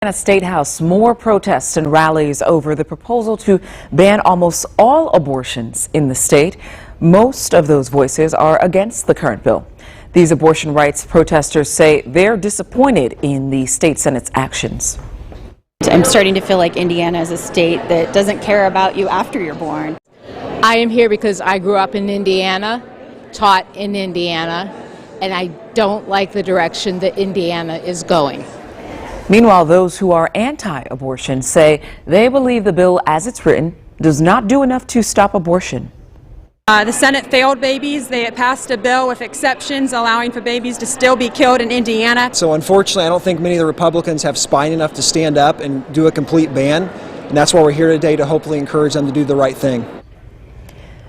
At State House, more protests and rallies over the proposal to ban almost all abortions in the state. Most of those voices are against the current bill. These abortion rights protesters say they're disappointed in the state Senate's actions. I'm starting to feel like Indiana is a state that doesn't care about you after you're born. I am here because I grew up in Indiana, taught in Indiana, and I don't like the direction that Indiana is going. Meanwhile, those who are anti-abortion say they believe the bill as it's written does not do enough to stop abortion. The Senate failed babies. They had passed a bill with exceptions allowing for babies to still be killed in Indiana. So unfortunately, I don't think many of the Republicans have spine enough to stand up and do a complete ban. And that's why we're here today, to hopefully encourage them to do the right thing.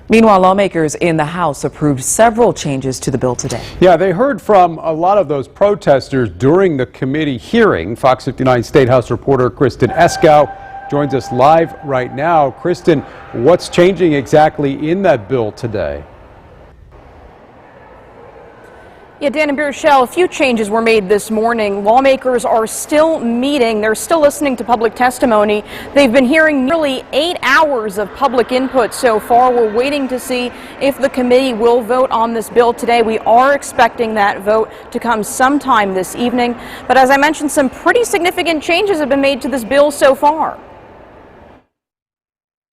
Meanwhile, lawmakers in the House approved several changes to the bill today. Yeah, they heard from a lot of those protesters during the committee hearing. Fox 59 State House reporter Kristen Eskow joins us live right now. Kristen, what's changing exactly in that bill today? Yeah, Dan and Baruchel, a few changes were made this morning. Lawmakers are still meeting. They're still listening to public testimony. They've been hearing nearly 8 hours of public input so far. We're waiting to see if the committee will vote on this bill today. We are expecting that vote to come sometime this evening. But as I mentioned, some pretty significant changes have been made to this bill so far.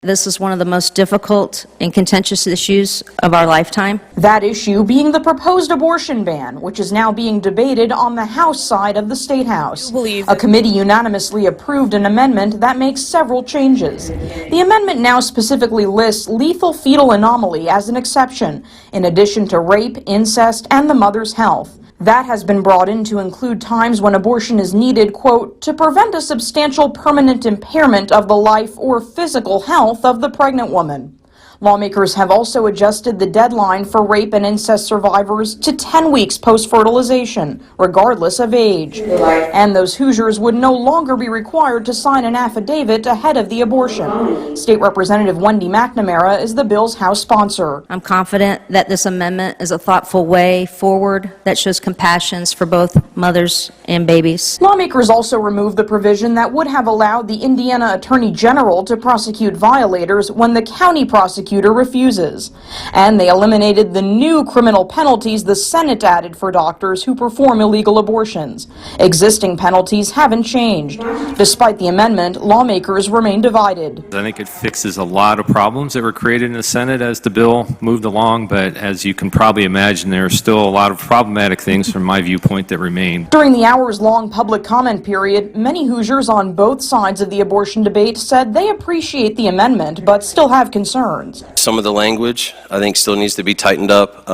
This is one of the most difficult and contentious issues of our lifetime. That issue being the proposed abortion ban, which is now being debated on the House side of the State House. A committee unanimously approved an amendment that makes several changes. The amendment now specifically lists lethal fetal anomaly as an exception, in addition to rape, incest, and the mother's health. That has been brought in to include times when abortion is needed, quote, to prevent a substantial permanent impairment of the life or physical health of the pregnant woman. Lawmakers have also adjusted the deadline for rape and incest survivors to 10 weeks post-fertilization, regardless of age. And those Hoosiers would no longer be required to sign an affidavit ahead of the abortion. State Representative Wendy McNamara is the bill's House sponsor. I'm confident that this amendment is a thoughtful way forward that shows compassion for both mothers and babies. Lawmakers also removed the provision that would have allowed the Indiana Attorney General to prosecute violators when the county prosecutor refuses. And they eliminated the new criminal penalties the Senate added for doctors who perform illegal abortions. Existing penalties haven't changed. Despite the amendment, lawmakers remain divided. I think it fixes a lot of problems that were created in the Senate as the bill moved along, but as you can probably imagine, there are still a lot of problematic things from my viewpoint that remain. During the hours-long public comment period, many Hoosiers on both sides of the abortion debate said they appreciate the amendment but still have concerns. Some of the language, I think, still needs to be tightened up.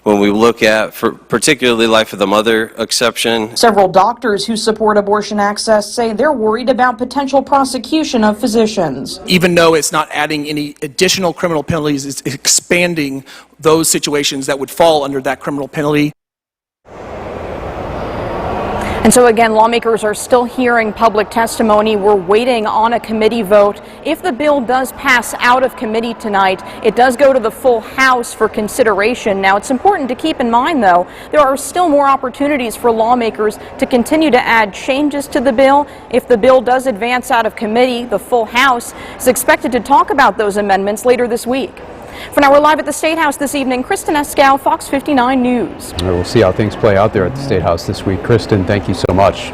When we look at, for particularly life of the mother exception. Several doctors who support abortion access say they're worried about potential prosecution of physicians. Even though it's not adding any additional criminal penalties, it's expanding those situations that would fall under that criminal penalty. And so again, lawmakers are still hearing public testimony. We're waiting on a committee vote. If the bill does pass out of committee tonight, it does go to the full House for consideration. Now, it's important to keep in mind, though, there are still more opportunities for lawmakers to continue to add changes to the bill. If the bill does advance out of committee, the full House is expected to talk about those amendments later this week. For now, we're live at the State House this evening. Kristen Eskow, Fox 59 News. We'll see how things play out there at the State House this week. Kristen, thank you so much.